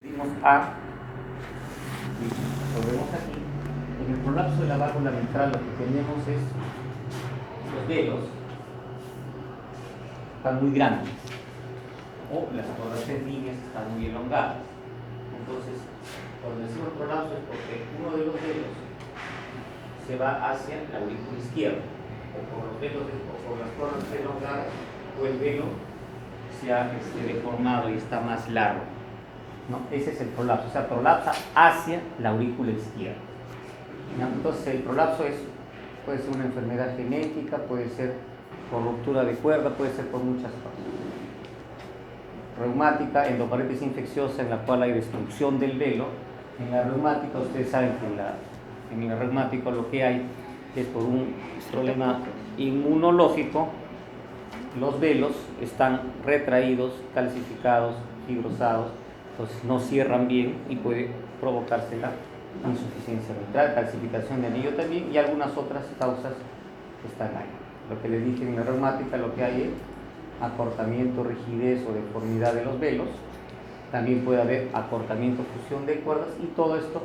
Dimos A y volvemos aquí. En el prolapso de la válvula mitral lo que tenemos es los velos están muy grandes o las cordatas líneas están muy elongadas. Entonces, cuando decimos prolapso es porque uno de los velos se va hacia la aurícula izquierda, o por los velos o por las cordas elongadas, o el velo se ha deformado y está más largo. ¿No? Ese es el prolapso, o sea, prolapsa hacia la aurícula izquierda. ¿No? Entonces, el prolapso puede ser una enfermedad genética, puede ser por ruptura de cuerda, puede ser por muchas cosas. Reumática, endocarditis infecciosa, en la cual hay destrucción del velo. En la reumática, ustedes saben que en el reumático lo que hay es por un problema inmunológico, los velos están retraídos, calcificados, fibrosados. Entonces no cierran bien y puede provocarse la insuficiencia mitral, calcificación de anillo también y algunas otras causas que están ahí. Lo que les dije en la reumática, lo que hay es acortamiento, rigidez o deformidad de los velos. También puede haber acortamiento, fusión de cuerdas y todo esto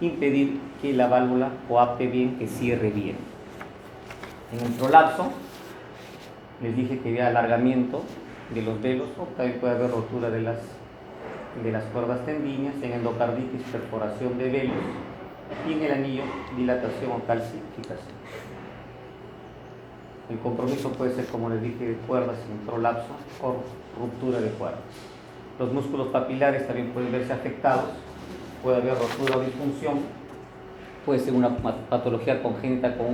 impedir que la válvula coapte bien, que cierre bien. En el prolapso les dije que había alargamiento de los velos o también puede haber rotura de las cuerdas tendíneas, en endocarditis, perforación de velos y en el anillo, dilatación o calcificación. El compromiso puede ser, como les dije, de cuerdas en prolapso o ruptura de cuerdas. Los músculos papilares también pueden verse afectados, puede haber rotura o disfunción, puede ser una patología congénita con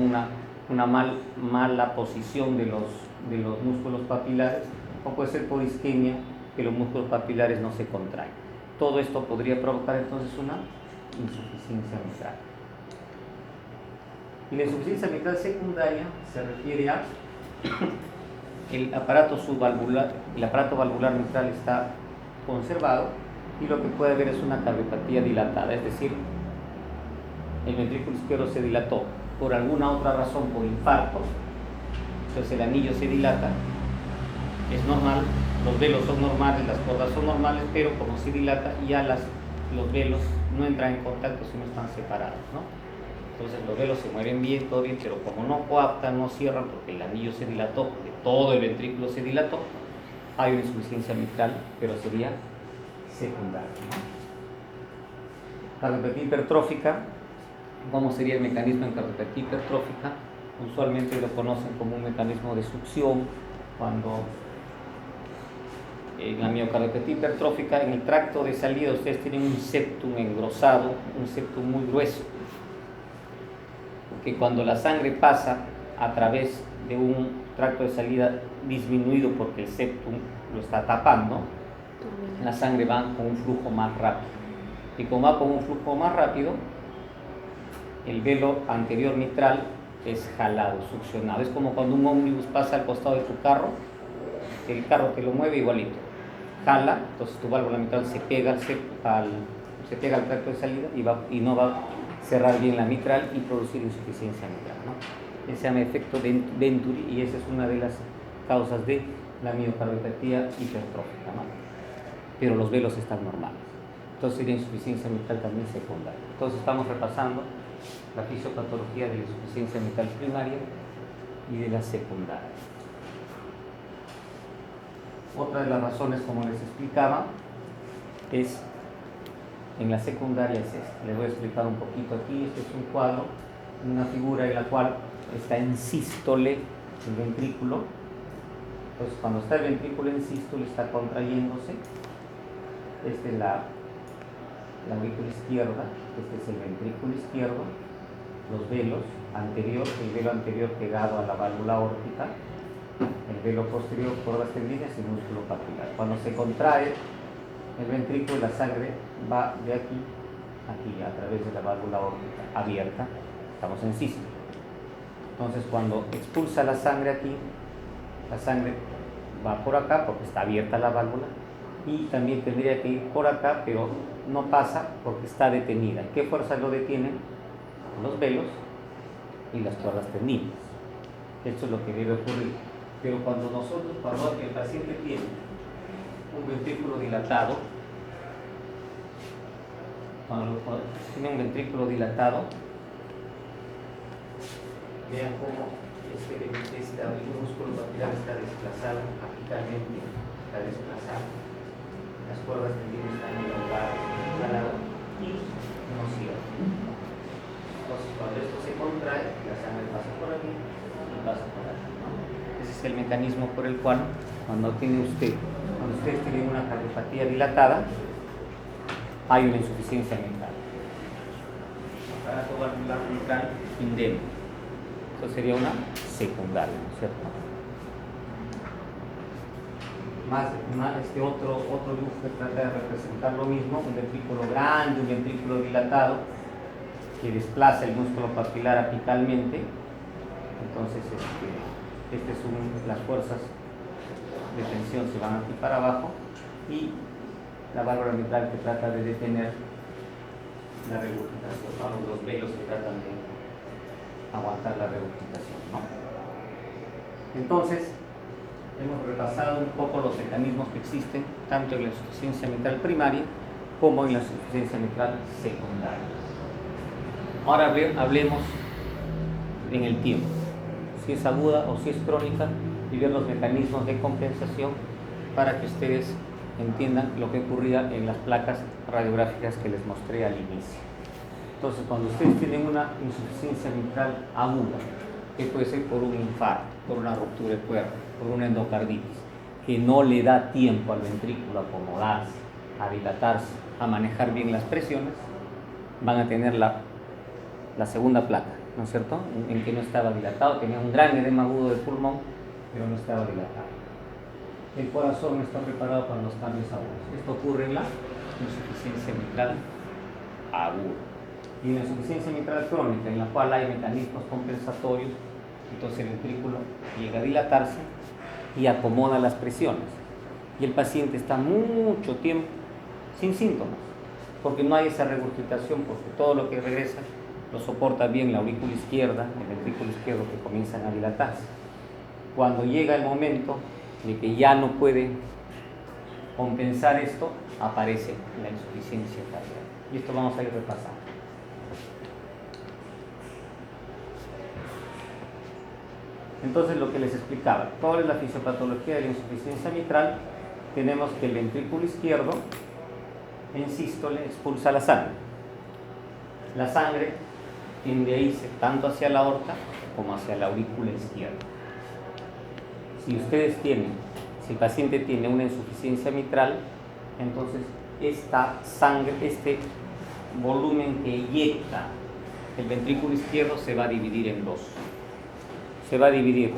una mala posición de los músculos papilares, o puede ser por isquemia, que los músculos papilares no se contraen. Todo esto podría provocar entonces una insuficiencia mitral. Y la insuficiencia mitral secundaria se refiere a el aparato subvalvular, el aparato valvular mitral está conservado y lo que puede haber es una cardiopatía dilatada, es decir, el ventrículo izquierdo se dilató por alguna otra razón, por infarto, entonces el anillo se dilata, es normal. Los velos son normales, las cuerdas son normales, pero como se dilata, ya los velos no entran en contacto si no están separados, ¿no? Entonces los velos se mueven bien, todo bien, pero como no coaptan, no cierran, porque el anillo se dilató, porque todo el ventrículo se dilató, hay una insuficiencia mitral, pero sería secundaria, ¿no? Cardiopatía hipertrófica, ¿cómo sería el mecanismo en cardiopatía hipertrófica? Usualmente lo conocen como un mecanismo de succión, cuando en la miocardiopatía hipertrófica, en el tracto de salida ustedes tienen un septum engrosado, un septum muy grueso, que cuando la sangre pasa a través de un tracto de salida disminuido porque el septum lo está tapando, la sangre va con un flujo más rápido. Y como va con un flujo más rápido, el velo anterior mitral es jalado, succionado. Es como cuando un ómnibus pasa al costado de tu carro, el carro te lo mueve igualito, jala, entonces tu válvula mitral se pega al tracto de salida y no va a cerrar bien la mitral y producir insuficiencia mitral, ¿no? Ese se llama efecto Venturi y esa es una de las causas de la miocardiopatía hipertrófica, ¿no? Pero los velos están normales, entonces sería insuficiencia mitral también secundaria. Entonces estamos repasando la fisiopatología de la insuficiencia mitral primaria y de la secundaria. Otra de las razones, como les explicaba, es en la secundaria es esta. Les voy a explicar un poquito aquí. Este es un cuadro, una figura en la cual está en sístole el ventrículo. Entonces, cuando está el ventrículo en sístole, está contrayéndose. Esta es la aurícula izquierda, este es el ventrículo izquierdo, los velos anterior, el velo anterior pegado a la válvula aórtica, el velo posterior, cuerdas tendíneas y músculo papilar. Cuando se contrae el ventrículo, la sangre va de aquí a aquí, a través de la válvula aórtica abierta. Estamos en sístole. Entonces, cuando expulsa la sangre aquí, la sangre va por acá porque está abierta la válvula y también tendría que ir por acá, pero no pasa porque está detenida. ¿Qué fuerza lo detienen? Los velos y las cuerdas tendíneas. Esto es lo que debe ocurrir. Pero cuando el paciente tiene un ventrículo dilatado, cuando tiene un ventrículo dilatado, vean cómo este músculo papilar está desplazado apicalmente, está desplazado. Las cuerdas tendidas están elongadas al lado y no cierran. Entonces, cuando esto se contrae, la sangre pasa por aquí y pasa por aquí, ¿no? Ese es el mecanismo por el cual, cuando ustedes tienen una cardiopatía dilatada, hay una insuficiencia mitral. Aparato valvular mitral indemne. Eso sería una secundaria, ¿no es cierto? Este otro dibujo que trata de representar lo mismo, un ventrículo grande, un ventrículo dilatado que desplaza el músculo papilar apicalmente. Entonces las fuerzas de tensión se van aquí para abajo y la válvula mitral que trata de detener la regurgitación, ¿no? Los velos que tratan de aguantar la regurgitación, ¿no? Entonces, hemos repasado un poco los mecanismos que existen tanto en la insuficiencia mitral primaria como en la insuficiencia mitral secundaria. Ahora hablemos en el tiempo, si es aguda o si es crónica, y ver los mecanismos de compensación para que ustedes entiendan lo que ocurría en las placas radiográficas que les mostré al inicio. Entonces, cuando ustedes tienen una insuficiencia mitral aguda, que puede ser por un infarto, por una ruptura de cuerda, por una endocarditis, que no le da tiempo al ventrículo a acomodarse, a dilatarse, a manejar bien las presiones, van a tener la segunda placa, ¿no es cierto?, en que no estaba dilatado, tenía un gran edema agudo del pulmón, pero no estaba dilatado. El corazón no está preparado para los cambios agudos. Esto ocurre en la insuficiencia mitral aguda. Y en la insuficiencia mitral crónica, en la cual hay mecanismos compensatorios, entonces el ventrículo llega a dilatarse y acomoda las presiones. Y el paciente está mucho tiempo sin síntomas, porque no hay esa regurgitación, porque todo lo que regresa lo soporta bien la aurícula izquierda, el ventrículo izquierdo, que comienzan a dilatarse. Cuando llega el momento de que ya no puede compensar esto, aparece la insuficiencia cardíaca. Y esto vamos a ir repasando. Entonces, lo que les explicaba, ¿cuál es la fisiopatología de la insuficiencia mitral? Tenemos que el ventrículo izquierdo en sístole expulsa la sangre. La sangre tiende a irse tanto hacia la aorta como hacia la aurícula izquierda. Si el paciente tiene una insuficiencia mitral, entonces esta sangre, este volumen que eyecta el ventrículo izquierdo se va a dividir en dos. Se va a dividir,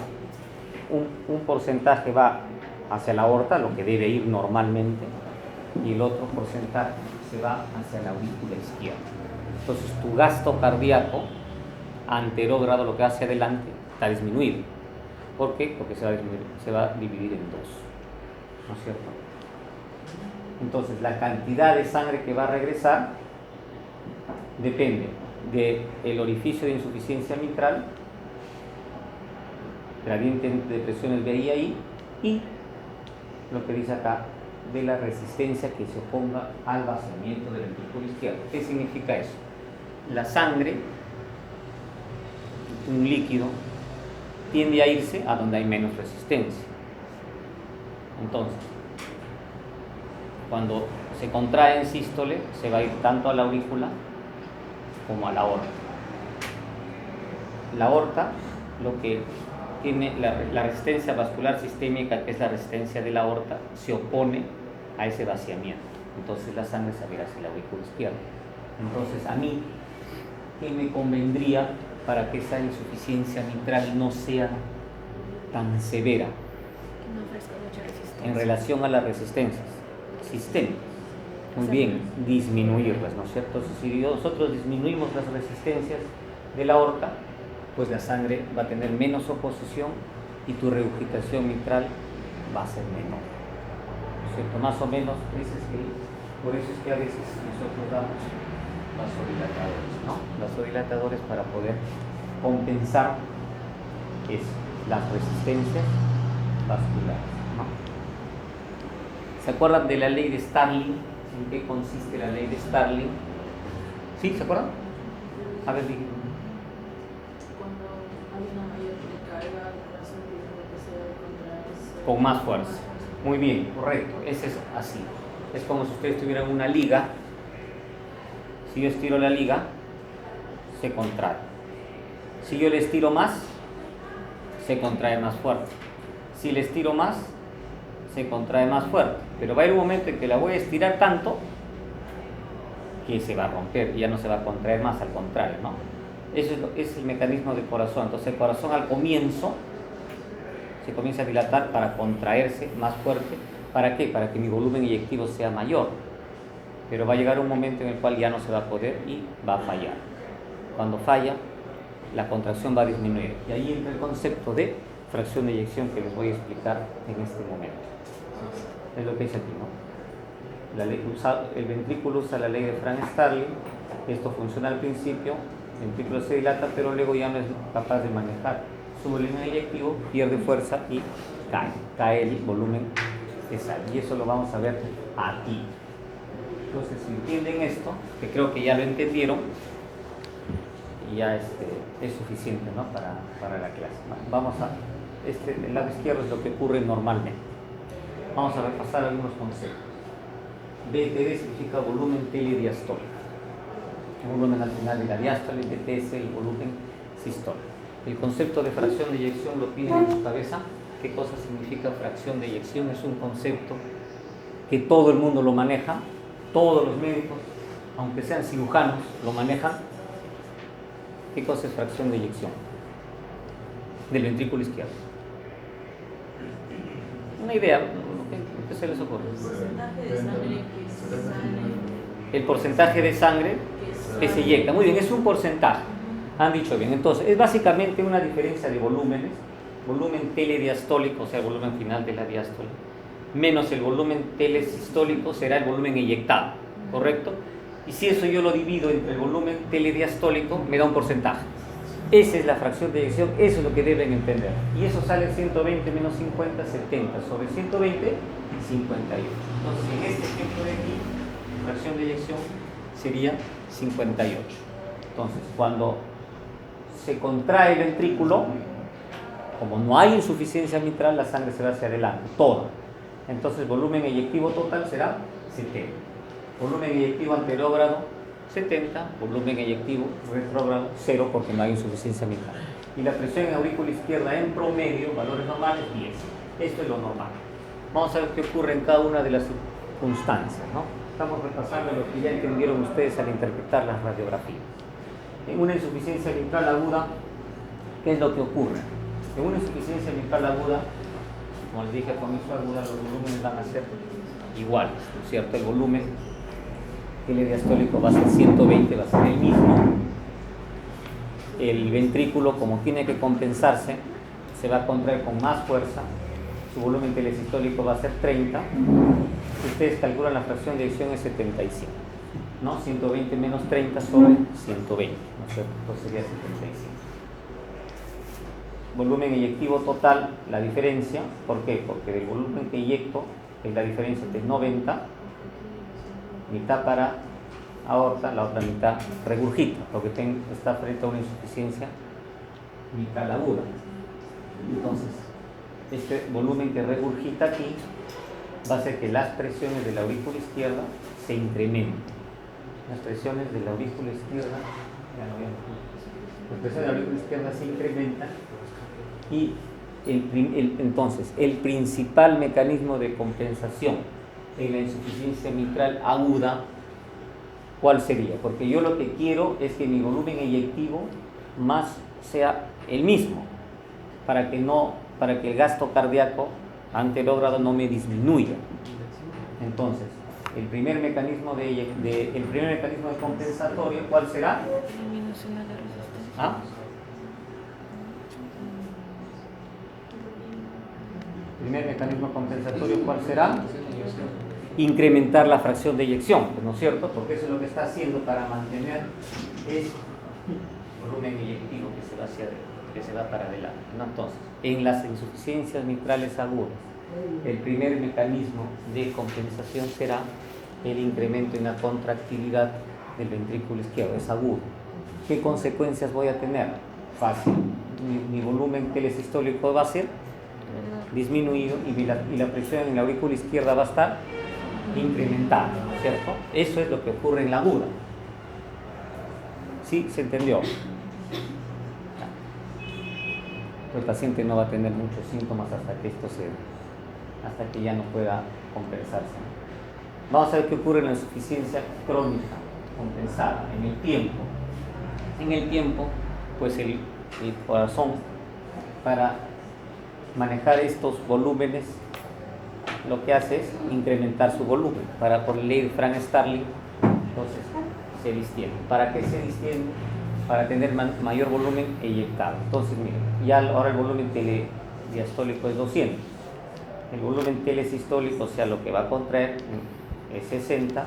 un porcentaje va hacia la aorta, lo que debe ir normalmente, y el otro porcentaje se va hacia la aurícula izquierda. Entonces tu gasto cardíaco anterógrado, lo que hace adelante, está disminuido. ¿Por qué? Porque se va a dividir en dos, ¿no es cierto? Entonces la cantidad de sangre que va a regresar depende del orificio de insuficiencia mitral, gradiente de presiones VI y lo que dice acá, de la resistencia que se oponga al vaciamiento del ventrículo izquierdo. ¿Qué significa eso? La sangre, un líquido, tiende a irse a donde hay menos resistencia. Entonces, cuando se contrae en sístole, se va a ir tanto a la aurícula como a la aorta. La aorta, lo que tiene la resistencia vascular sistémica, que es la resistencia de la aorta, se opone a ese vaciamiento. Entonces la sangre se va a ir hacia la aurícula izquierda. Entonces, a mí, ¿qué me convendría para que esa insuficiencia mitral no sea tan severa? Que no ofrezca mucha resistencia. En relación a las resistencias sistémicas. Muy bien, disminuirlas, ¿no es cierto? Si nosotros disminuimos las resistencias de la aorta, pues la sangre va a tener menos oposición y tu regurgitación mitral va a ser menor, ¿no es cierto? Más o menos, por eso es que a veces nosotros damos vasodilatadores, ¿no? Vasodilatadores para poder compensar las resistencias vasculares, ¿no? ¿Se acuerdan de la ley de Starling? ¿En qué consiste la ley de Starling? ¿Sí? ¿Se acuerdan? A ver, dime. Cuando hay una mayor carga, el corazón tiene que se contrae Con más fuerza. Muy bien, correcto. Ese es así. Es como si ustedes tuvieran una liga. Si yo estiro la liga, se contrae. Si yo le estiro más, se contrae más fuerte. Si le estiro más, se contrae más fuerte. Pero va a haber un momento en que la voy a estirar tanto que se va a romper y ya no se va a contraer más, al contrario, ¿no? Eso es el mecanismo del corazón. Entonces el corazón al comienzo se comienza a dilatar para contraerse más fuerte. ¿Para qué? Para que mi volumen eyectivo sea mayor. Pero va a llegar un momento en el cual ya no se va a poder y va a fallar. Cuando falla, la contracción va a disminuir. Y ahí entra el concepto de fracción de eyección que les voy a explicar en este momento. Es lo que dice aquí, ¿no? El ventrículo usa la ley de Frank-Starling. Esto funciona al principio, el ventrículo se dilata, pero luego ya no es capaz de manejar su volumen eyectivo, pierde fuerza y cae el volumen que sale. Y eso lo vamos a ver aquí. Entonces, si entienden esto, que creo que ya lo entendieron, ya es suficiente, ¿no? para la clase. Vamos a, el lado izquierdo es lo que ocurre normalmente. Vamos a repasar algunos conceptos. BTD significa volumen telediastólico. El volumen al final de la diástole, BTS, el volumen sistólico. El concepto de fracción de eyección lo tienen en su cabeza. ¿Qué cosa significa fracción de eyección? Es un concepto que todo el mundo lo maneja, todos los médicos, aunque sean cirujanos, lo manejan. ¿Qué cosa es fracción de eyección? Del ventrículo izquierdo. Una idea, ¿qué se les ocurre? El porcentaje de sangre que se eyecta. Muy bien, es un porcentaje. Han dicho bien. Entonces, es básicamente una diferencia de volúmenes. Volumen telediastólico, o sea, el volumen final de la diástole, menos el volumen telesistólico será el volumen eyectado, ¿correcto? Y si eso yo lo divido entre el volumen telediastólico, me da un porcentaje. Esa es la fracción de eyección, eso es lo que deben entender. Y eso sale 120 menos 50, 70. Sobre 120, 58. Entonces, en este ejemplo de aquí, fracción de eyección sería 58. Entonces, cuando se contrae el ventrículo, como no hay insuficiencia mitral, la sangre se va hacia adelante, toda. Entonces, volumen eyectivo total será 70. Volumen eyectivo anterógrado 70, volumen eyectivo retrógrado 0 porque no hay insuficiencia mitral. Y la presión en aurícula izquierda en promedio, valores normales, 10. Esto es lo normal. Vamos a ver qué ocurre en cada una de las circunstancias, ¿no? Estamos repasando lo que ya entendieron ustedes al interpretar las radiografías. En una insuficiencia mitral aguda, ¿qué es lo que ocurre? En una insuficiencia mitral aguda, como les dije, con comienzo aguda, los volúmenes van a ser iguales, ¿no es cierto? El volumen telediastólico va a ser 120, va a ser el mismo. El ventrículo, como tiene que compensarse, se va a contraer con más fuerza. Su volumen telesistólico va a ser 30. Si ustedes calculan la fracción de eyección es 75, ¿no? 120 menos 30 sobre 120, ¿no es cierto? Entonces sería 75. Volumen eyectivo total, la diferencia, ¿por qué? Porque del volumen que eyecto es la diferencia entre 90, mitad para aorta, la otra mitad regurgita, porque está frente a una insuficiencia mitral aguda. Entonces, este volumen que regurgita aquí va a hacer que las presiones de la aurícula izquierda se incrementen. Las presiones de la aurícula izquierda, las presiones de la aurícula izquierda se incrementan y entonces el principal mecanismo de compensación en la insuficiencia mitral aguda, ¿cuál sería? Porque yo lo que quiero es que mi volumen eyectivo más sea el mismo, para que el gasto cardíaco anterógrado no me disminuya. Entonces, el primer mecanismo de compensatorio, ¿cuál será? Disminución de la resistencia. ¿Ah? Primer mecanismo compensatorio, ¿cuál será? Incrementar la fracción de eyección, ¿no es cierto? Porque eso es lo que está haciendo para mantener el volumen eyectivo que se va para adelante, ¿no? Entonces, en las insuficiencias mitrales agudas, el primer mecanismo de compensación será el incremento en la contractilidad del ventrículo izquierdo, es agudo. ¿Qué consecuencias voy a tener? Fácil. Mi volumen telesistólico va a ser disminuido y la presión en la aurícula izquierda va a estar incrementada, ¿cierto? Eso es lo que ocurre en la aguda. ¿Sí? ¿Se entendió? El paciente no va a tener muchos síntomas hasta que ya no pueda compensarse. Vamos a ver qué ocurre en la insuficiencia crónica compensada en el tiempo. En el tiempo, pues el corazón, para manejar estos volúmenes, lo que hace es incrementar su volumen. Por ley de Frank Starling, entonces se distiende. ¿Para qué se distiende? Para tener mayor volumen eyectado. Entonces, miren, ya ahora el volumen telediastólico es 200. El volumen telesistólico, o sea, lo que va a contraer es 60.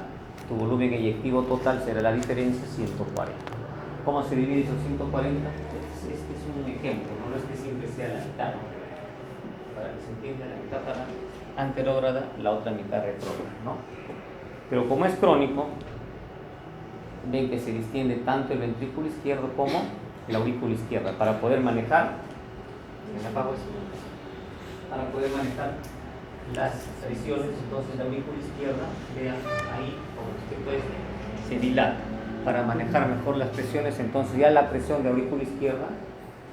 Tu volumen eyectivo total será la diferencia, 140. ¿Cómo se divide esos 140? Este es un ejemplo, no es que siempre sea la mitad. Para que se entienda, la mitad para anterógrada, la otra mitad retrógrada, ¿no? Pero como es crónico, ven que se distiende tanto el ventrículo izquierdo como la aurícula izquierda para poder manejar las presiones. Entonces la aurícula izquierda, vean ahí como se dilata para manejar mejor las presiones. Entonces ya la presión de aurícula izquierda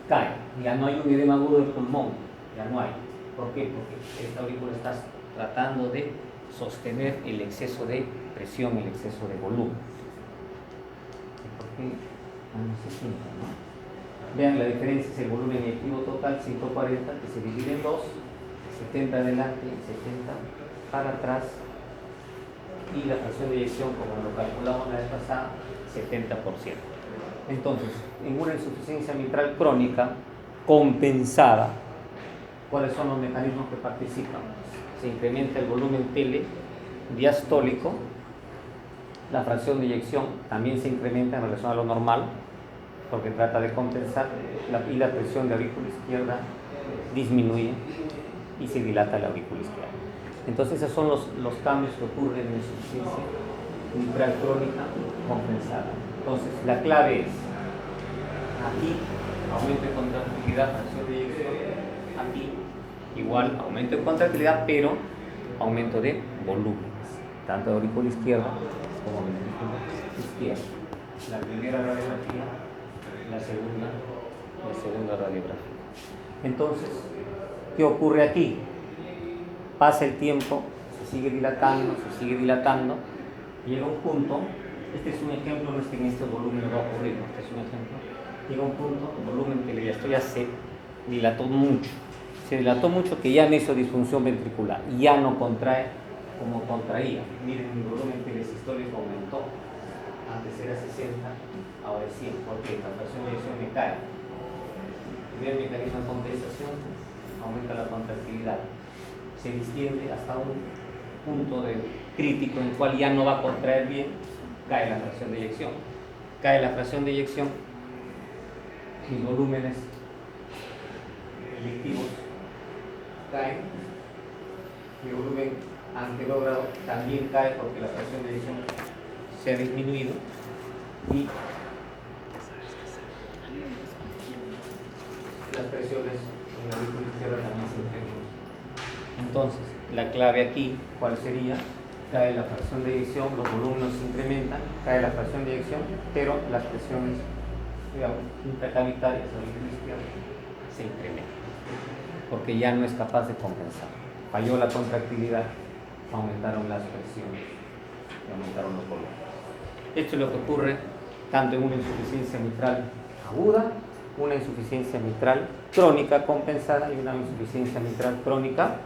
cae, ya no hay un edema agudo del pulmón, ya no hay. ¿Por qué? Porque esta aurícula está tratando de sostener el exceso de presión, el exceso de volumen. ¿Por qué? No se sienta, ¿no? Vean, la diferencia es el volumen eyectivo total, 140, que se divide en 2, 70 adelante y 70 para atrás, y la presión de eyección, como lo calculamos la vez pasada, 70%. Entonces, en una insuficiencia mitral crónica compensada, ¿cuáles son los mecanismos que participan? Se incrementa el volumen telediastólico, la fracción de eyección también se incrementa en relación a lo normal, porque trata de compensar, y la presión de aurícula izquierda disminuye y se dilata la aurícula izquierda. Entonces esos son los cambios que ocurren en insuficiencia mitral crónica compensada. Entonces la clave es, aquí aumento de contractilidad, fracción de eyección, aquí igual aumento de contractilidad, pero aumento de volúmenes, tanto de aurícula izquierda como ventrículo izquierdo. La primera radiografía, la segunda radiografía. Entonces, ¿qué ocurre aquí? Pasa el tiempo, se sigue dilatando, llega un punto, este es un ejemplo, no es que en este volumen va a ocurrir, ¿no? Este es un ejemplo, llega un punto, el volumen telediastólico ya se dilató mucho que ya me hizo disfunción ventricular, ya no contrae como contraía. Miren, mi volumen telesistólico aumentó, antes era 60, ahora es 100, porque la fracción de eyección me cae. Primer mecanismo de compensación, aumenta la contractilidad, se distiende hasta un punto crítico en el cual ya no va a contraer bien, cae la fracción de eyección. Cae la fracción de eyección, mis volúmenes electivos caen, mi volumen anterógrado también cae porque la fracción de eyección se ha disminuido y las presiones en la aurícula izquierda también se incrementan. Entonces, la clave aquí, ¿cuál sería? Cae la fracción de eyección, los volúmenes se incrementan, cae la fracción de eyección, pero las presiones, digamos, intracavitarias de la aurícula izquierda se incrementan, porque ya no es capaz de compensar. Falló la contractilidad, aumentaron las presiones y aumentaron los volúmenes. Esto es lo que ocurre tanto en una insuficiencia mitral aguda, una insuficiencia mitral crónica compensada y una insuficiencia mitral crónica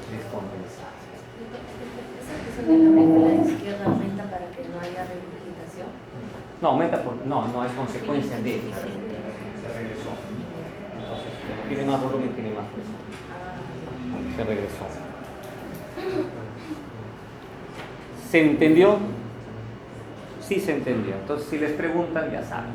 descompensada. ¿Esa presión de la aurícula izquierda aumenta para que no haya regurgitación? No, aumenta no es consecuencia de se regresó. Entonces, tiene más volumen, tiene más presión. Se regresó. ¿Se entendió? Sí se entendió. Entonces, si les preguntan, ya saben.